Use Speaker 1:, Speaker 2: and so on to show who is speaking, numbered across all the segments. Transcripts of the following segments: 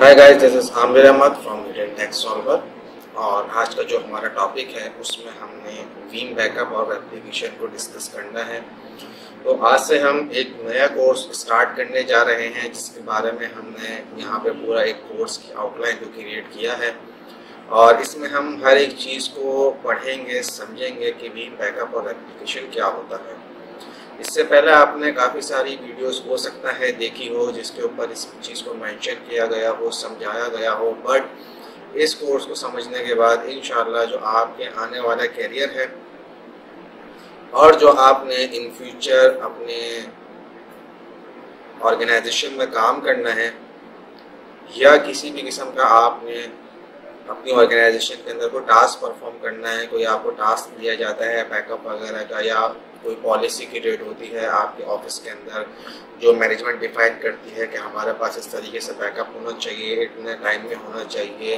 Speaker 1: Hi guys, this is Aamir Ahmed from Indian tax solver. और आज का जो हमारा टॉपिक है उसमें हमने वीम बैकअप और एप्लीकेशन को डिस्कस करना है। तो आज से हम एक नया कोर्स स्टार्ट करने जा रहे हैं जिसके बारे में हमने यहाँ पे पूरा एक कोर्स की आउटलाइन को क्रिएट किया है और इसमें हम हर एक चीज़ को पढ़ेंगे, समझेंगे कि वीम बैकअप और एप्लीकेशन क्या होता है। इससे पहले आपने काफ़ी सारी वीडियोस हो सकता है देखी हो जिसके ऊपर इस चीज़ को मेंशन किया गया हो, समझाया गया हो, बट इस कोर्स को समझने के बाद इंशाल्लाह जो आपके आने वाला करियर है और जो आपने इन फ्यूचर अपने ऑर्गेनाइजेशन में काम करना है या किसी भी किस्म का आपने अपनी ऑर्गेनाइजेशन के अंदर कोई टास्क परफॉर्म करना है, कोई आपको टास्क दिया जाता है बैकअप वगैरह का, या कोई पॉलिसी क्रिएट होती है आपके ऑफिस के अंदर जो मैनेजमेंट डिफाइन करती है कि हमारे पास इस तरीके से बैकअप होना चाहिए, इतने टाइम में होना चाहिए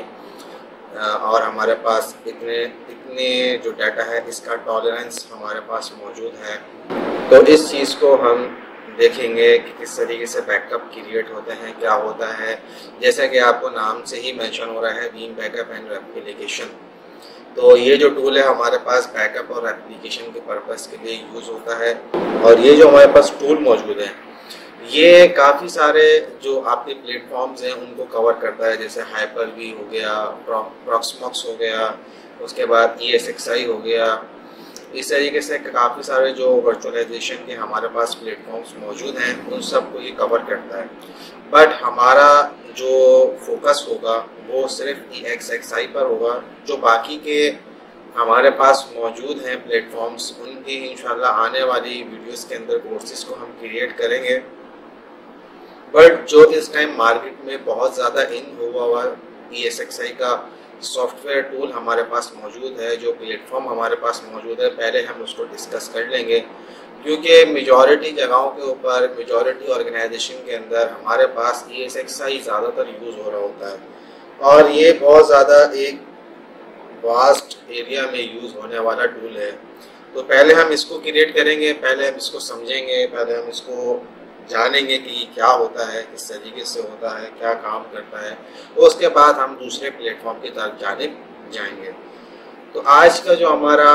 Speaker 1: और हमारे पास इतने जो डाटा है इसका टॉलरेंस हमारे पास मौजूद है। तो इस चीज़ को हम देखेंगे कि किस तरीके से बैकअप क्रिएट होते हैं, क्या होता है। जैसा कि आपको नाम से ही मेंशन हो रहा है, वीम बैकअप एंड एप्लीकेशन। तो ये जो टूल है हमारे पास बैकअप और एप्लीकेशन के पर्पस के लिए यूज़ होता है। और ये जो हमारे पास टूल मौजूद है ये काफ़ी सारे जो आपके प्लेटफॉर्म्स हैं उनको कवर करता है, जैसे हाइपर-वी हो गया, प्रॉक्समॉक्स हो गया, उसके बाद ESXi हो गया। इस तरीके से काफ़ी सारे जो वर्चुअलाइजेशन के हमारे पास प्लेटफॉर्म्स मौजूद हैं उन सब को ये कवर करता है। बट हमारा जो फोकस होगा वो सिर्फ ESXi पर होगा। जो बाकी के हमारे पास मौजूद हैं प्लेटफॉर्म्स उनकी इंशाल्लाह आने वाली वीडियोस के अंदर कोर्सेज को हम क्रिएट करेंगे। बट जो इस टाइम मार्केट में बहुत ज़्यादा इन हुआ ESXi का सॉफ्टवेयर टूल हमारे पास मौजूद है, जो प्लेटफॉर्म हमारे पास मौजूद है, पहले हम उसको डिस्कस कर लेंगे क्योंकि मेजॉरिटी जगहों के ऊपर, मेजॉरिटी ऑर्गेनाइजेशन के अंदर हमारे पास ESXi ज़्यादातर यूज़ हो रहा होता है और ये बहुत ज़्यादा एक वास्ट एरिया में यूज़ होने वाला टूल है। तो पहले हम इसको क्रिएट करेंगे, पहले हम इसको समझेंगे, पहले हम इसको जानेंगे कि क्या होता है, किस तरीके से होता है, क्या काम करता है, तो उसके बाद हम दूसरे प्लेटफॉर्म की तरफ जाएंगे। तो आज का जो हमारा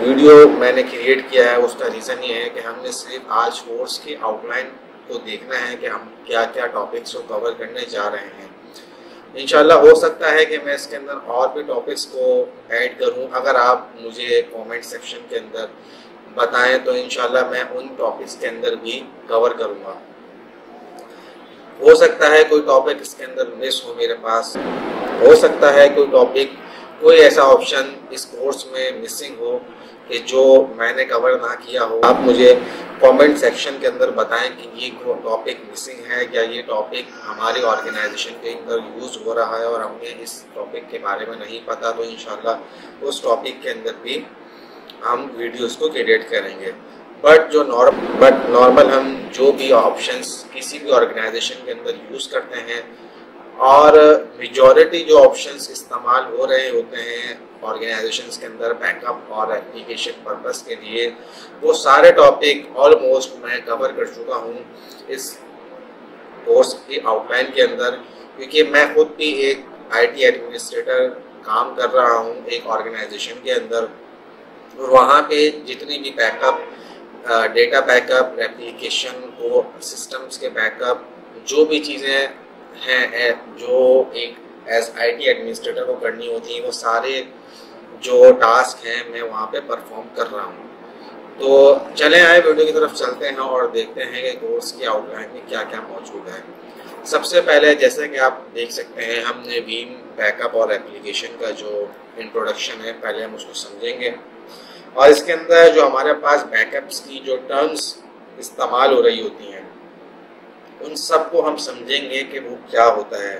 Speaker 1: वीडियो मैंने क्रिएट किया है उसका रीज़न ये है कि हमने सिर्फ आज कोर्स की आउटलाइन को देखना है कि हम क्या क्या टॉपिक्स को कवर करने जा रहे हैं। इंशाल्लाह हो सकता है कि मैं इसके अंदर और भी टॉपिक्स को ऐड करूं। अगर आप मुझे कमेंट सेक्शन के अंदर बताएं तो इंशाल्लाह मैं उन टॉपिक्स के अंदर भी कवर करूंगा। हो सकता है कोई टॉपिक इसके अंदर मिस हो मेरे पास, हो सकता है कोई टॉपिक, कोई ऐसा ऑप्शन इस कोर्स में मिसिंग हो कि जो मैंने कवर ना किया हो। आप मुझे कमेंट सेक्शन के अंदर बताएं कि ये टॉपिक मिसिंग है या ये टॉपिक हमारी ऑर्गेनाइजेशन के अंदर यूज़ हो रहा है और हमें इस टॉपिक के बारे में नहीं पता, तो इंशाल्लाह उस टॉपिक के अंदर भी हम वीडियोस को क्रिएट करेंगे। बट नॉर्मल हम जो भी ऑप्शंस किसी भी ऑर्गेनाइजेशन के अंदर यूज़ करते हैं और मेजॉरिटी जो ऑप्शंस इस्तेमाल हो रहे होते हैं ऑर्गेनाइजेशंस के अंदर बैकअप और एप्लीकेशन पर्पस के लिए, वो सारे टॉपिक ऑलमोस्ट मैं कवर कर चुका हूँ इस कोर्स की आउटलाइन के अंदर, क्योंकि मैं खुद भी एक IT एडमिनिस्ट्रेटर काम कर रहा हूँ एक ऑर्गेनाइजेशन के अंदर। और वहाँ पे जितनी भी बैकअप, डेटा बैकअप, एप्लीकेशन को सिस्टम्स के बैकअप, जो भी चीज़ें हैं जो एक एज IT एडमिनिस्ट्रेटर को करनी होती हैं, वो सारे जो टास्क हैं मैं वहाँ पे परफॉर्म कर रहा हूँ। तो चलें आए वीडियो की तरफ चलते हैं और देखते हैं कि कोर्स की आउटलाइन में क्या क्या मौजूद है। सबसे पहले जैसे कि आप देख सकते हैं हमने वीम बैकअप और एप्लीकेशन का जो इंट्रोडक्शन है पहले हम उसको समझेंगे और इसके अंदर जो हमारे पास बैकअप्स की जो टर्म्स इस्तेमाल हो रही होती हैं उन सब को हम समझेंगे कि वो क्या होता है।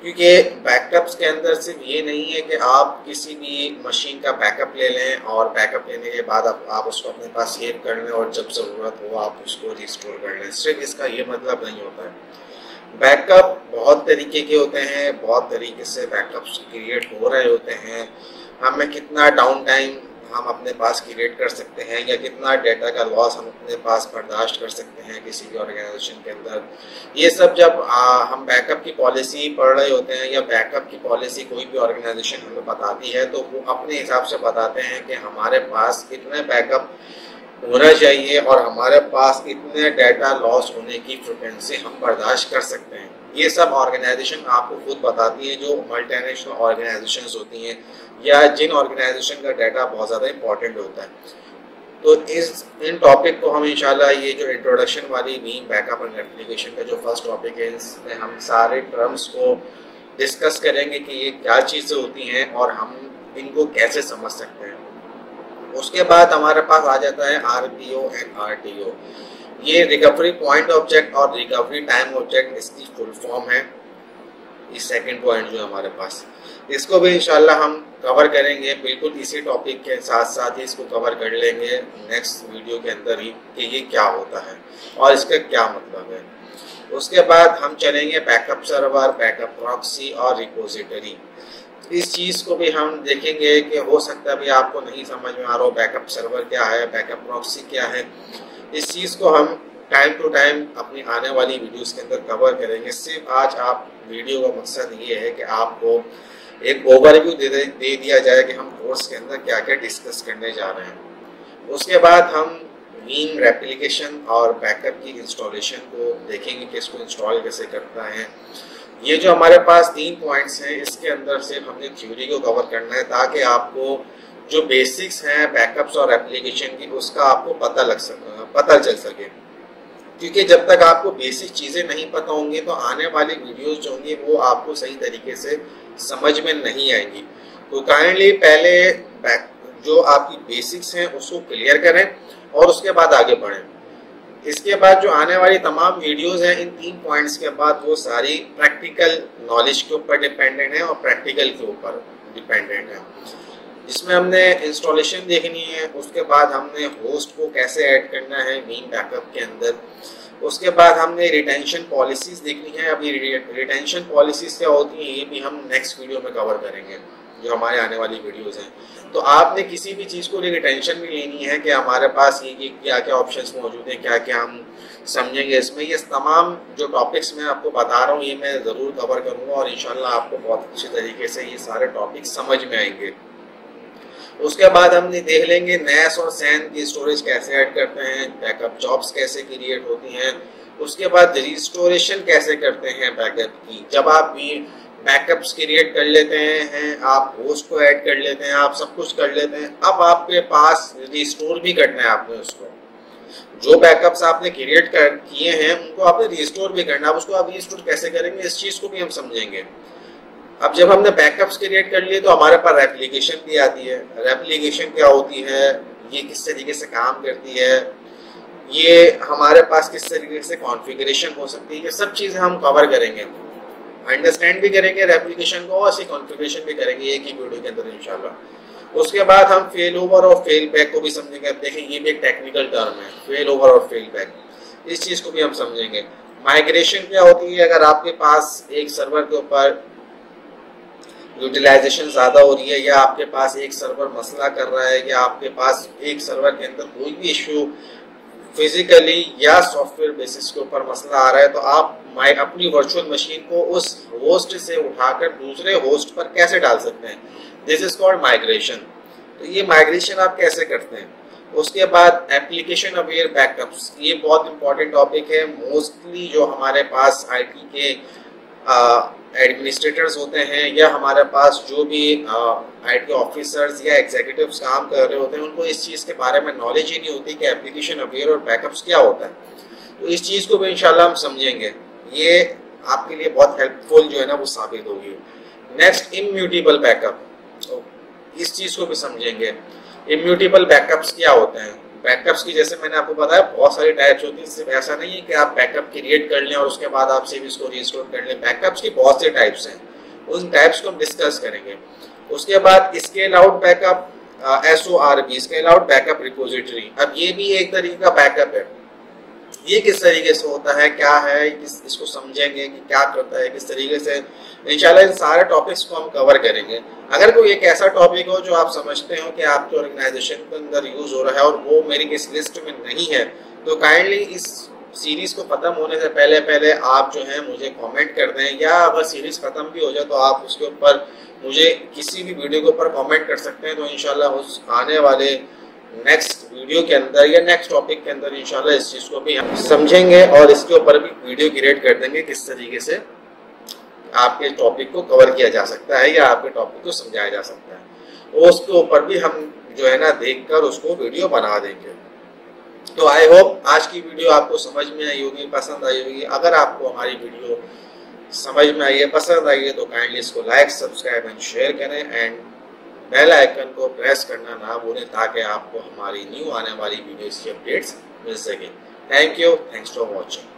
Speaker 1: क्योंकि बैकअप्स के अंदर सिर्फ ये नहीं है कि आप किसी भी मशीन का बैकअप ले लें और बैकअप लेने के बाद आप उसको अपने पास सेव कर लें और जब ज़रूरत हो आप उसको रिस्टोर कर लें, सिर्फ इसका ये मतलब नहीं होता है। बैकअप बहुत तरीके के होते हैं, बहुत तरीके से बैकअप्स क्रिएट हो रहे होते हैं। हमें कितना डाउन टाइम हम अपने पास क्रिएट कर सकते हैं या कितना डेटा का लॉस हम अपने पास बर्दाश्त कर सकते हैं किसी भी ऑर्गेनाइजेशन के अंदर। ये सब जब हम बैकअप की पॉलिसी पढ़ रहे होते हैं या बैकअप की पॉलिसी कोई भी ऑर्गेनाइजेशन हमें बताती है तो वो अपने हिसाब से बताते हैं कि हमारे पास इतने बैकअप होना चाहिए और हमारे पास इतने डाटा लॉस होने की फ्रिक्वेंसी हम बर्दाश्त कर सकते हैं। ये सब ऑर्गेनाइजेशन आपको खुद बताती है जो मल्टीनेशनल ऑर्गेनाइजेशंस होती हैं या जिन ऑर्गेनाइजेशन का डाटा बहुत ज़्यादा इंपॉर्टेंट होता है। तो इन टॉपिक को हम इंशाल्लाह ये जो इंट्रोडक्शन वाली बीम बैकअप एंड रेप्लिकेशन का जो फर्स्ट टॉपिक है इसमें हम सारे टर्म्स को डिस्कस करेंगे कि ये क्या चीज़ें होती हैं और हम इनको कैसे समझ सकते हैं। उसके बाद हमारे पास आ जाता है RPO एंड RTO। ये रिकवरी पॉइंट ऑब्जेक्ट और रिकवरी टाइम ऑब्जेक्ट इसकी फुल फॉर्म है। इस सेकंड पॉइंट जो हमारे पास इसको भी इंशाल्लाह हम कवर करेंगे, बिल्कुल इसी टॉपिक के साथ साथ ही इसको कवर कर लेंगे नेक्स्ट वीडियो के अंदर ही कि ये क्या होता है और इसका क्या मतलब है। उसके बाद हम चलेंगे बैकअप सर्वर, बैकअप प्रॉक्सी और रिपोजिटरी। इस चीज़ को भी हम देखेंगे कि हो सकता है भी आपको नहीं समझ में आ रहा हो बैकअप सर्वर क्या है, बैकअप प्रॉक्सी क्या है। इस चीज़ को हम टाइम टू टाइम अपनी आने वाली वीडियोस के अंदर कवर करेंगे। सिर्फ आज आप वीडियो का मकसद ये है कि आपको एक ओवरव्यू दे दिया जाए कि हम कोर्स के अंदर क्या क्या डिस्कस करने जा रहे हैं। उसके बाद हम वीम रेप्लिकेशन और बैकअप की इंस्टॉलेशन को देखेंगे कि इसको इंस्टॉल कैसे करता है। ये जो हमारे पास 3 पॉइंट्स हैं इसके अंदर सिर्फ हमने थ्योरी को कवर करना है ताकि आपको जो बेसिक्स हैं बैकअप्स और एप्लीकेशन की उसका आपको पता चल सके। क्योंकि जब तक आपको बेसिक चीज़ें नहीं पता होंगी तो आने वाली वीडियोस जो होंगी वो आपको सही तरीके से समझ में नहीं आएंगी। तो काइंडली पहले जो आपकी बेसिक्स हैं उसको क्लियर करें और उसके बाद आगे बढ़ें। इसके बाद जो आने वाली तमाम वीडियोस हैं इन 3 पॉइंट्स के बाद वो सारी प्रैक्टिकल नॉलेज के ऊपर डिपेंडेंट है और प्रैक्टिकल के ऊपर डिपेंडेंट है। इसमें हमने इंस्टॉलेशन देखनी है, उसके बाद हमने होस्ट को कैसे ऐड करना है वीम बैकअप के अंदर, उसके बाद हमने रिटेंशन पॉलिसीज देखनी है। अभी रिटेंशन पॉलिसीज क्या होती हैं ये भी हम नेक्स्ट वीडियो में कवर करेंगे जो हमारे आने वाली वीडियोस हैं। तो आपने किसी भी चीज़ को रिटेंशन भी लेनी है कि हमारे पास ये क्या क्या ऑप्शंस मौजूद हैं, क्या क्या हम समझेंगे इसमें। ये तमाम जो टॉपिक्स मैं आपको बता रहा हूँ ये मैं ज़रूर कवर करूँगा और इंशाल्लाह आपको बहुत अच्छे तरीके से ये सारे टॉपिक्स समझ में आएंगे। उसके बाद हमने देख लेंगे NAS और SAN की स्टोरेज कैसे ऐड करते हैं, बैकअप जॉब्स कैसे क्रिएट होती हैं, उसके बाद रिस्टोरेशन कैसे करते हैं बैकअप की। जब आप भी बैकअप्स क्रिएट कर लेते हैं, आप होस्ट को ऐड कर लेते हैं, आप सब कुछ कर लेते हैं, अब आपके पास रिस्टोर भी करना है आपने उसको। जो बैकअप्स आपने क्रिएट किए हैं उनको आपने रिस्टोर भी करना है। उसको आप रिस्टोर कैसे करेंगे इस चीज़ को भी हम समझेंगे। अब जब हमने बैकअप्स क्रिएट कर लिए तो हमारे पास रेप्लिकेशन भी आती है। रेप्लिकेशन क्या होती है, ये किस तरीके से काम करती है, ये हमारे पास किस तरीके से कॉन्फ़िगरेशन हो सकती है, ये सब चीज़ें हम कवर करेंगे, अंडरस्टैंड भी करेंगे रेप्लिकेशन को और ऐसी कॉन्फ़िगरेशन भी करेंगे एक ही वीडियो के अंदर इंशाल्लाह। उसके बाद हम फेल ओवर और फेल बैक को भी समझेंगे। अब देखें ये भी एक टेक्निकल टर्म है, फेल ओवर और फेल बैक, इस चीज़ को भी हम समझेंगे। माइग्रेशन क्या होती है, अगर आपके पास एक सर्वर के ऊपर यूटिलाइजेशन ज़्यादा हो रही है या आपके पास एक सर्वर मसला कर रहा है या आपके पास एक सर्वर के अंदर कोई भी इश्यू फिजिकली या सॉफ्टवेयर बेसिस के ऊपर मसला आ रहा है तो आप अपनी वर्चुअल मशीन को उस होस्ट से उठाकर दूसरे होस्ट पर कैसे डाल सकते हैं, दिस इज कॉल्ड माइग्रेशन। तो ये माइग्रेशन आप कैसे करते हैं। उसके बाद एप्लीकेशन अवेयर बैकअप्स, ये बहुत इंपॉर्टेंट टॉपिक है। मोस्टली जो हमारे पास आईटी के एडमिनिस्ट्रेटर्स होते हैं या हमारे पास जो भी आईटी ऑफिसर्स या एग्जीक्यूटिव्स काम कर रहे होते हैं उनको इस चीज़ के बारे में नॉलेज ही नहीं होती कि एप्लीकेशन अवेयर और बैकअप्स क्या होता है। तो इस चीज़ को भी इंशाल्लाह हम समझेंगे, ये आपके लिए बहुत हेल्पफुल जो है ना वो साबित होगी। नेक्स्ट इम्यूटेबल बैकअप, तो इस चीज़ को भी समझेंगे। इम्यूटेबल बैकअप्स क्या होते हैं। बैकअप्स की जैसे मैंने आपको बताया बहुत सारी टाइप्स होती हैं, सिर्फ ऐसा नहीं है कि आप बैकअप क्रिएट कर लें और उसके बाद आप सिर्फ इसको रिस्टोर कर लें। बैकअप्स की बहुत से टाइप्स हैं, उन टाइप्स को हम डिस्कस करेंगे। उसके बाद scale out backup, SORB, scale out backup repository. अब ये भी एक तरीके का बैकअप है। ये किस तरीके से होता है, क्या है, इसको समझेंगे कि क्या करता है, किस तरीके से। इंशाल्लाह इन सारे टॉपिक्स को हम कवर करेंगे। अगर कोई एक ऐसा टॉपिक हो जो आप समझते हो कि आपके ऑर्गेनाइजेशन के अंदर यूज हो रहा है और वो मेरी किस लिस्ट में नहीं है, तो काइंडली इस सीरीज को खत्म होने से पहले पहले आप जो है मुझे कमेंट कर दें, या अगर सीरीज खत्म भी हो जाए तो आप उसके ऊपर मुझे किसी भी वीडियो के ऊपर कमेंट कर सकते हैं। तो इंशाल्लाह उस आने वाले नेक्स्ट वीडियो के अंदर या नेक्स्ट टॉपिक के अंदर इंशाल्लाह इस चीज़ को भी हम समझेंगे और इसके ऊपर भी वीडियो क्रिएट कर देंगे किस तरीके से आपके टॉपिक को कवर किया जा सकता है या आपके टॉपिक को समझाया जा सकता है। तो उसके ऊपर भी हम जो है ना देखकर उसको वीडियो बना देंगे। तो आई होप आज की वीडियो आपको समझ में आई होगी, पसंद आई होगी। अगर आपको हमारी वीडियो समझ में आई है, पसंद आई है, तो काइंडली इसको लाइक, सब्सक्राइब एंड शेयर करें एंड बेल आइकन को प्रेस करना ना भूलें ताकि आपको हमारी न्यू आने वाली वीडियोस की अपडेट्स मिल सके। Thank you, thanks for watching.